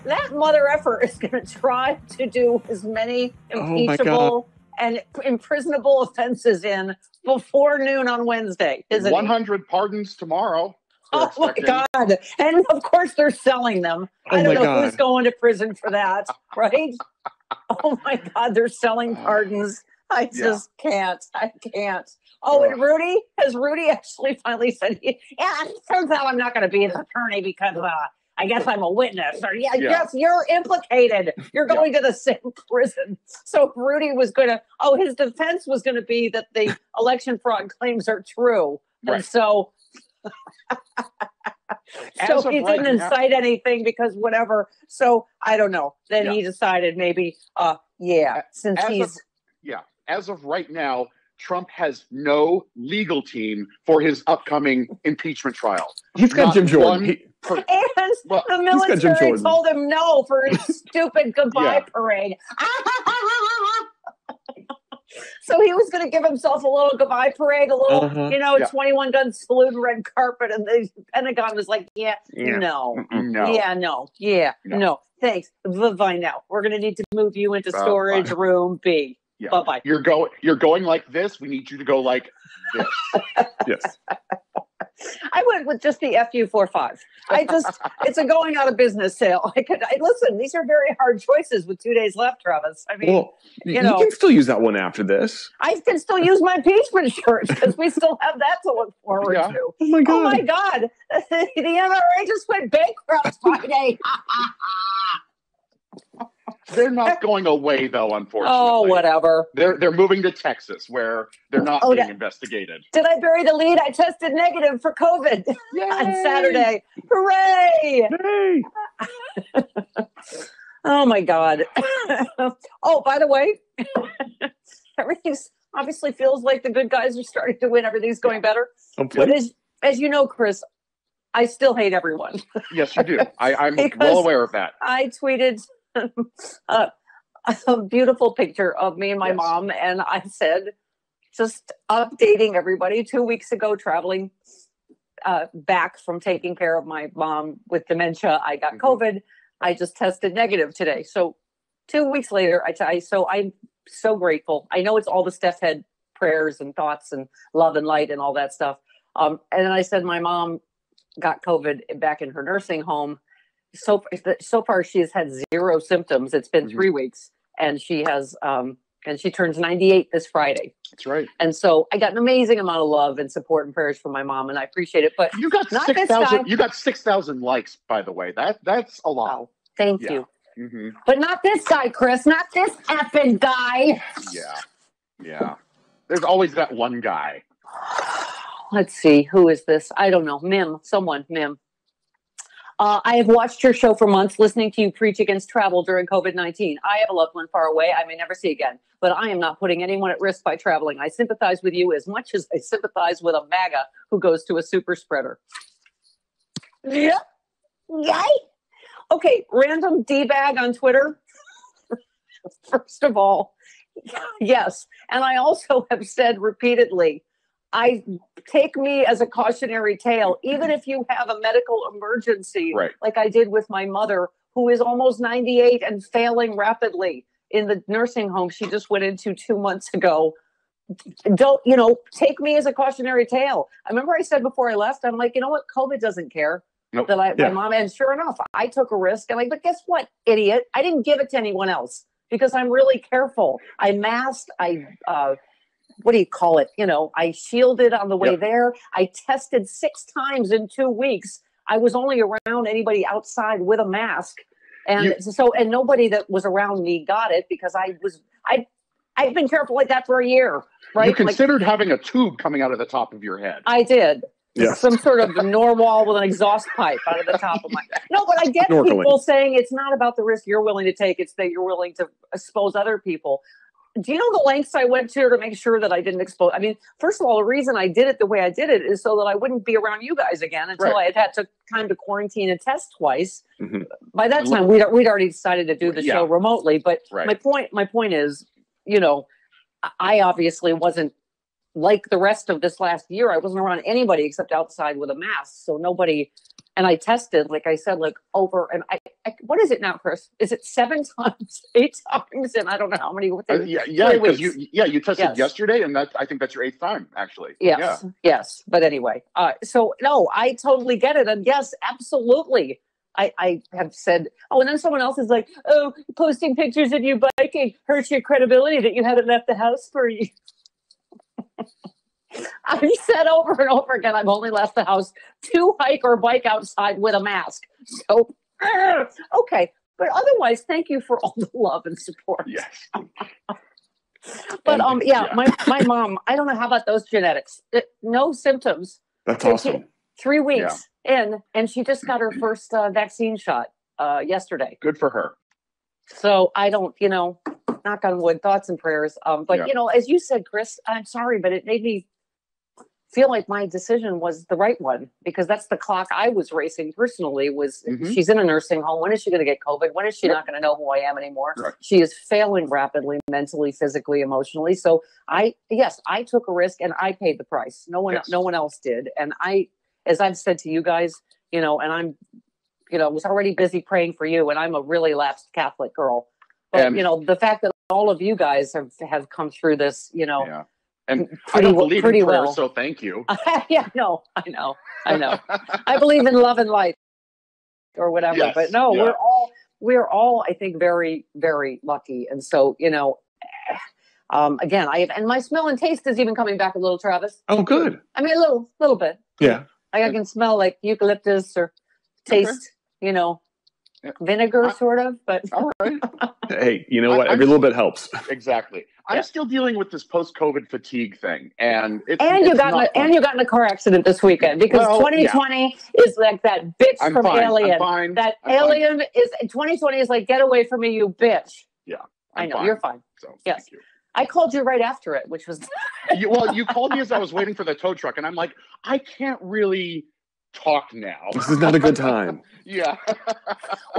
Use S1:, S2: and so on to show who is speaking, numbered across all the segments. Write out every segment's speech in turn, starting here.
S1: that mother effer is going to try to do as many impeachable and imprisonable offenses in before noon on Wednesday, isn't
S2: 100 pardons tomorrow.
S1: Oh my God. And of course they're selling them. I don't know who's going to prison for that, right? Oh my God, they're selling pardons. I just can't. I can't. Oh, and Rudy? Has Rudy actually finally said, it turns out I'm not going to be his attorney because I guess I'm a witness. Or yes, you're implicated. You're going to the same prison. So Rudy was going to, his defense was going to be that the election fraud claims are true. Right. And so he didn't incite anything because whatever. So I don't know. Then he decided maybe,
S2: as of right now, Trump has no legal team for his upcoming impeachment trial.
S3: He's got Jim Jordan.
S1: The military told him no for his stupid goodbye parade. So he was going to give himself a little goodbye parade, a little, 21 gun salute and red carpet. And the Pentagon was like, no. Thanks. Bye now. We're going to need to move you into storage room B.
S2: Yeah.
S1: Bye-bye.
S2: You're going like this. We need you to go like this.
S3: Yes.
S1: I went with just the FU45. It's a going out of business sale. Listen, these are very hard choices with 2 days left, Travis. I mean,
S3: you can still use that one after this.
S1: I can still use my impeachment shirt because we still have that to look forward to.
S3: Oh my God.
S1: The NRA just went bankrupt Friday.
S2: They're not going away, though, unfortunately.
S1: Oh, whatever.
S2: They're moving to Texas, where they're not being investigated.
S1: Did I bury the lead? I tested negative for COVID on Saturday. Hooray!
S3: Yay!
S1: Oh, my God. Oh, by the way, everything's obviously feels like the good guys are starting to win. Everything's going better.
S3: Okay.
S1: But as you know, Chris, I still hate everyone.
S2: Yes, you do. I'm well aware of that.
S1: I tweeted a beautiful picture of me and my mom, and I said, just updating everybody, 2 weeks ago, traveling back from taking care of my mom with dementia, I got COVID. I just tested negative today. So 2 weeks later, so I'm so grateful. I know it's all the Steph had prayers and thoughts and love and light and all that stuff. And then I said my mom got COVID back in her nursing home. So far, she has had 0 symptoms. It's been 3 weeks, and she has, and she turns 98 this Friday.
S2: That's right.
S1: And so I got an amazing amount of love and support and prayers from my mom, and I appreciate it. But
S2: you got 6,000. You got 6,000 likes, by the way. That's a lot.
S1: Oh, thank you. Mm-hmm. But not this guy, Chris. Not this effing guy.
S2: Yeah. There's always that one guy.
S1: Let's see. Who is this? I don't know. Mim. I have watched your show for months, listening to you preach against travel during COVID-19. I have a loved one far away I may never see again, but I am not putting anyone at risk by traveling. I sympathize with you as much as I sympathize with a MAGA who goes to a super spreader. Yeah. Yay. Okay, random D-bag on Twitter. First of all, yes. And I also have said repeatedly, I take me as a cautionary tale, even if you have a medical emergency, like I did with my mother, who is almost 98 and failing rapidly in the nursing home she just went into 2 months ago. Don't, take me as a cautionary tale. I remember I said before I left, I'm like, you know what? COVID doesn't care. Nope. My mom, and sure enough, I took a risk. I'm like, but guess what, idiot? I didn't give it to anyone else because I'm really careful. I masked, what do you call it? I shielded on the way there. I tested 6 times in 2 weeks. I was only around anybody outside with a mask. And and nobody that was around me got it because I've been careful like that for a year, right?
S2: You considered having a tube coming out of the top of your head.
S1: I did.
S3: Yes.
S1: Some sort of Norwal with an exhaust pipe out of the top of my... No, but I get people saying it's not about the risk you're willing to take. It's that you're willing to expose other people. Do you know the lengths I went to make sure that I didn't expose? I mean, first of all, the reason I did it the way I did it is so that I wouldn't be around you guys again until I had time to quarantine and test twice. Mm-hmm. By that time, we'd already decided to do the show remotely. But my point is, I obviously wasn't like the rest of this last year, I wasn't around anybody except outside with a mask. So nobody, and I tested, like I said, like over, and I what is it now, Chris? Is it 7 times, 8 times? And I don't know how many.
S2: Because you tested yesterday, and I think that's your 8th time, actually.
S1: Yes. But anyway, so no, I totally get it. And yes, absolutely. I have said, and then someone else is like, posting pictures of you biking hurts your credibility that you haven't left the house for you. I've said over and over again, I've only left the house to hike or bike outside with a mask. So, okay. But otherwise, thank you for all the love and support.
S2: Yes.
S1: But my mom, I don't know how about those genetics. No symptoms.
S3: That's awesome.
S1: 3 weeks in, and she just got her first vaccine shot yesterday.
S2: Good for her.
S1: So I don't, knock on wood, thoughts and prayers. But as you said, Chris, I'm sorry, but it made me feel like my decision was the right one, because that's the clock I was racing personally. Was she's in a nursing home? When is she going to get COVID? When is she not going to know who I am anymore? Right. She is failing rapidly, mentally, physically, emotionally. So I took a risk and I paid the price. No one else did. And as I've said to you guys, and I'm, was already busy praying for you, and I'm a really lapsed Catholic girl. But, the fact that all of you guys have come through this,
S2: and I don't believe in prayer, so thank you.
S1: I know. I believe in love and light or whatever. Yes, but no, we're all, I think, very, very lucky. And so, again, and my smell and taste is even coming back a little, Travis.
S3: Oh, good.
S1: I mean, a little bit.
S3: Yeah.
S1: I can smell like eucalyptus or taste, vinegar sort of, but
S2: all right.
S3: Hey, you know what? Every little bit helps.
S2: Exactly. I'm still dealing with this post-COVID fatigue thing, and
S1: you got in a car accident this weekend, because 2020 is like that bitch from Alien. Alien is 2020 is like, get away from me, you bitch.
S2: Yeah,
S1: I know you're fine. So yes, I called you right after it, which was
S2: you called me as I was waiting for the tow truck, and I'm like, I can't really talk now.
S3: This is not a good time.
S2: Yeah.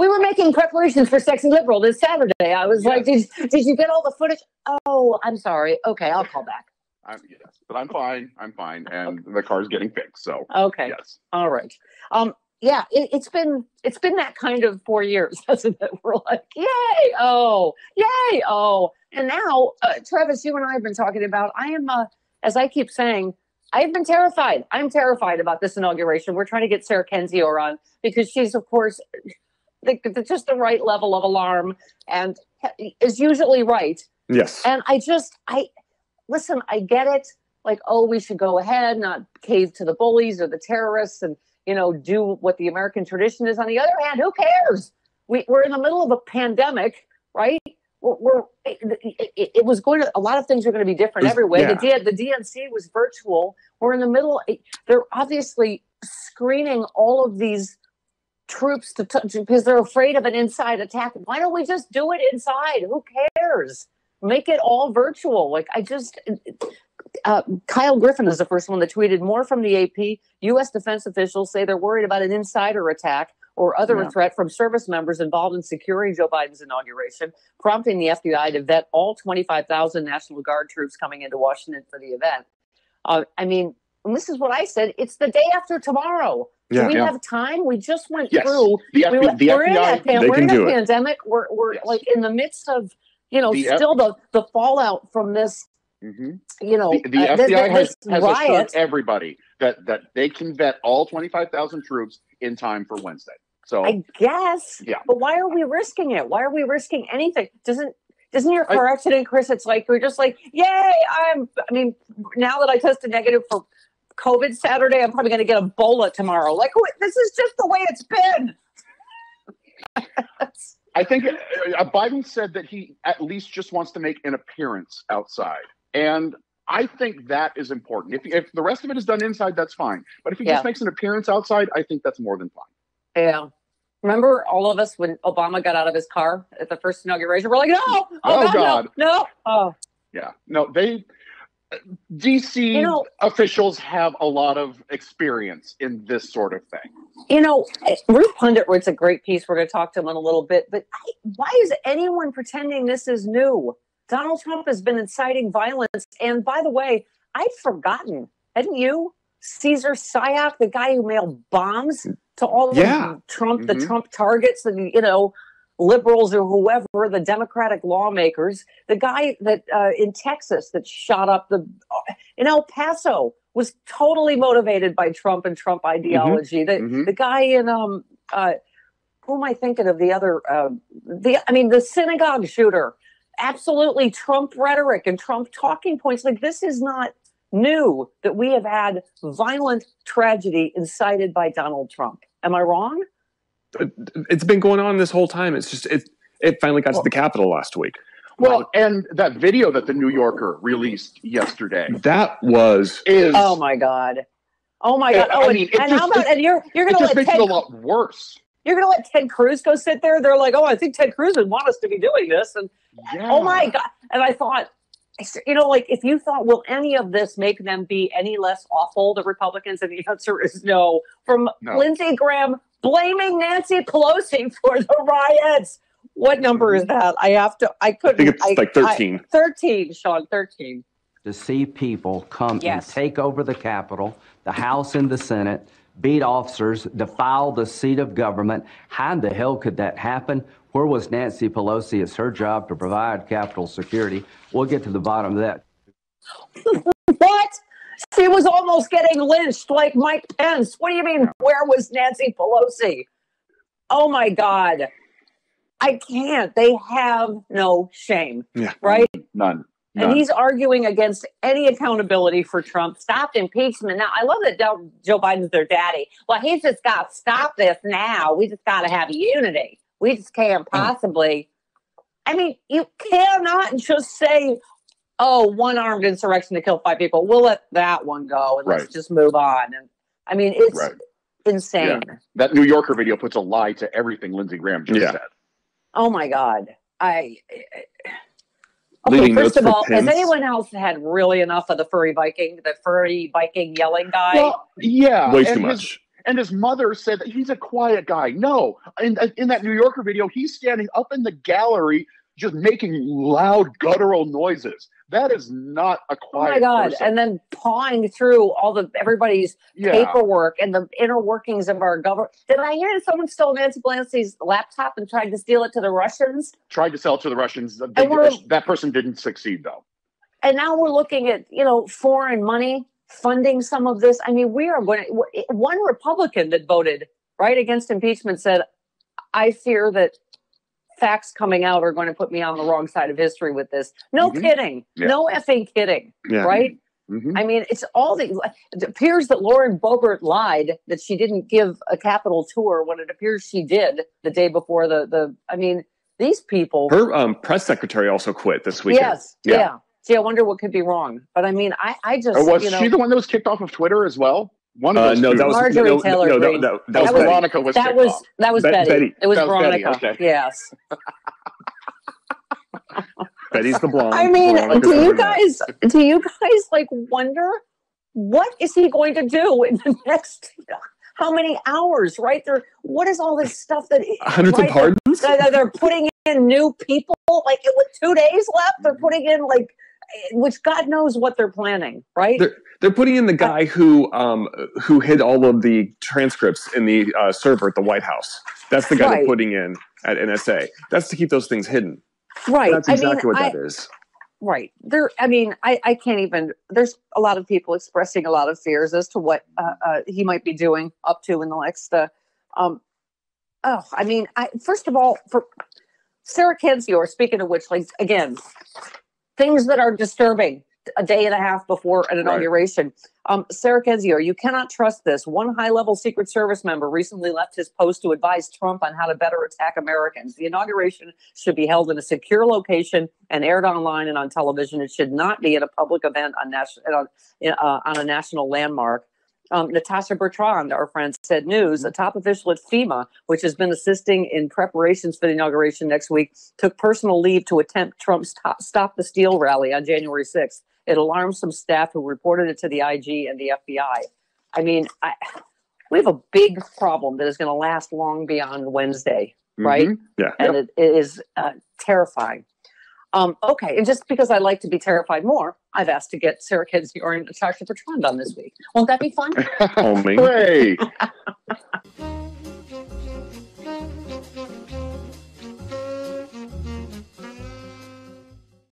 S1: We were making preparations for Sexy Liberal this Saturday. I was like, did you get all the footage? Oh, I'm sorry. Okay, I'll call back.
S2: But I'm fine. And the car's getting fixed. So
S1: okay. Yes. All right. It's been that kind of 4 years, hasn't it? We're like, yay, oh. And now, Travis, you and I have been talking about, I am, as I keep saying, I've been terrified. I'm terrified about this inauguration. We're trying to get Sarah Kendzior on, because she's, of course, just the right level of alarm and is usually right.
S3: Yes.
S1: And listen, I get it. Like, we should go ahead, not cave to the bullies or the terrorists, and, do what the American tradition is. On the other hand, who cares? We're in the middle of a pandemic, right? It was going to, a lot of things are going to be different everywhere. Yeah. The DNC was virtual. We're in the middle. They're obviously screening all of these troops because they're afraid of an inside attack. Why don't we just do it inside? Who cares? Make it all virtual. Like, Kyle Griffin is the first one that tweeted, more from the AP. U.S. defense officials say they're worried about an insider attack or other threat from service members involved in securing Joe Biden's inauguration, prompting the FBI to vet all 25,000 National Guard troops coming into Washington for the event. And this is what I said. It's the day after tomorrow. Do we have time? We just went through. We're in a pandemic. We're like in the midst of, still the fallout from this.
S2: Mm-hmm. The FBI has assured everybody that they can vet all 25,000 troops in time for Wednesday. So
S1: I guess, but why are we risking it? Why are we risking anything? Doesn't your car accident, Chris? It's like we're just like, yay! Now that I tested negative for COVID Saturday, I'm probably going to get Ebola tomorrow. Like, this is just the way it's been.
S2: I think Biden said that he at least just wants to make an appearance outside. And I think that is important. If the rest of it is done inside, that's fine. But if he just makes an appearance outside, I think that's more than fine.
S1: Yeah. Remember all of us when Obama got out of his car at the first inauguration? We're like, no! Oh, God. No. Oh.
S2: Yeah. No, DC officials have a lot of experience in this sort of thing.
S1: Ruth Pundit writes a great piece. We're going to talk to him in a little bit. But why is anyone pretending this is new? Donald Trump has been inciting violence. And by the way, I'd forgotten, hadn't you? Caesar Sayoc, the guy who mailed bombs to all the Trump, the Trump targets, and liberals or whoever, the Democratic lawmakers, the guy that in Texas that shot up in El Paso was totally motivated by Trump and Trump ideology. The guy in who am I thinking of? The other the synagogue shooter, absolutely Trump rhetoric and Trump talking points. Like, this is not new that we have had violent tragedy incited by Donald Trump. Am I wrong?
S3: It's been going on this whole time. It's just it finally got to the Capitol last week.
S2: Well, and that video that the New Yorker released yesterday,
S1: oh my God. Oh my God. Oh, and how about, and you're going to let
S2: makes it a lot worse.
S1: You're going to let Ted Cruz go sit there? They're like, oh, I think Ted Cruz would want us to be doing this. And oh my God. And I thought, like, if you thought, will any of this make them be any less awful, the Republicans? And the answer is no. From Lindsey Graham blaming Nancy Pelosi for the riots. What number is that? I think
S3: it's like 13.
S1: 13, Sean, 13.
S4: To see people come and take over the Capitol, the House and the Senate, beat officers, defile the seat of government. How in the hell could that happen? Where was Nancy Pelosi? It's her job to provide Capitol security. We'll get to the bottom of that.
S1: What? She was almost getting lynched like Mike Pence. What do you mean, where was Nancy Pelosi? Oh, my God. I can't. They have no shame, right?
S2: None.
S1: And he's arguing against any accountability for Trump. Stop impeachment. Now, I love that Joe Biden's their daddy. Well, he's just got to stop this now. We just got to have unity. We just can't possibly. I mean, you cannot just say, oh, one armed insurrection to kill 5 people. We'll let that one go and let's just move on. And I mean, it's insane.
S2: Yeah. That New Yorker video puts a lie to everything Lindsey Graham just said.
S1: Oh, my God. Okay, first of all, has anyone else had really enough of the furry Viking yelling guy?
S2: Well, yeah.
S3: Way too much.
S2: And his mother said that he's a quiet guy. No, in that New Yorker video, he's standing up in the gallery just making loud guttural noises. That is not a quiet person.
S1: And then pawing through everybody's paperwork and the inner workings of our government. Did I hear that someone stole Nancy Pelosi's laptop and tried to steal it to the Russians?
S2: Tried to sell it to the Russians. That person didn't succeed, though.
S1: And now we're looking at, foreign money funding some of this. I mean, we are going to, one Republican that voted against impeachment said, I fear that facts coming out are going to put me on the wrong side of history with this. No kidding. Yeah. No effing kidding. Yeah. Right? I mean, it appears that Lauren Boebert lied that she didn't give a Capitol tour when it appears she did the day before these people.
S3: Her press secretary also quit this weekend.
S1: Yes. Yeah. See, I wonder what could be wrong. But I mean, I just.
S2: Was she the one that was kicked off of Twitter as well? One of those
S3: no, that was
S1: Marjorie Taylor Greene.
S3: That was
S2: Veronica.
S1: That was Betty. It was Veronica.
S2: Betty, okay.
S1: Yes.
S3: Betty's the blonde.
S1: I mean, do you guys like wonder what is he going to do in the next how many hours? Right there. What is all this stuff that
S3: hundreds of pardons?
S1: They're putting in new people like with 2 days left. They're putting in which God knows what they're planning, right?
S3: They're putting in the guy who hid all of the transcripts in the server at the White House. That's the guy they're putting in at NSA. That's to keep those things hidden.
S1: Right.
S3: That's exactly what that is.
S1: Right. I can't even. There's a lot of people expressing a lot of fears as to what he might be doing up to in the next. First of all, for Sarah Kendzior, speaking of which, again. Things that are disturbing a day and a half before an inauguration. Sarah Kendzior, you cannot trust this. One high-level Secret Service member recently left his post to advise Trump on how to better attack Americans. The inauguration should be held in a secure location and aired online and on television. It should not be at a public event on a national landmark. Natasha Bertrand, our friend, said news. A top official at FEMA, which has been assisting in preparations for the inauguration next week, took personal leave to attempt Trump's Stop the Steal rally on January 6th. It alarmed some staff who reported it to the IG and the FBI. I mean, we have a big problem that is going to last long beyond Wednesday, right?
S3: Yeah.
S1: And it is terrifying. Okay, and just because I like to be terrified more, I've asked to get Sarah Kendzior and Natasha Bertrand on this week. Won't that be fun?
S2: Hooray!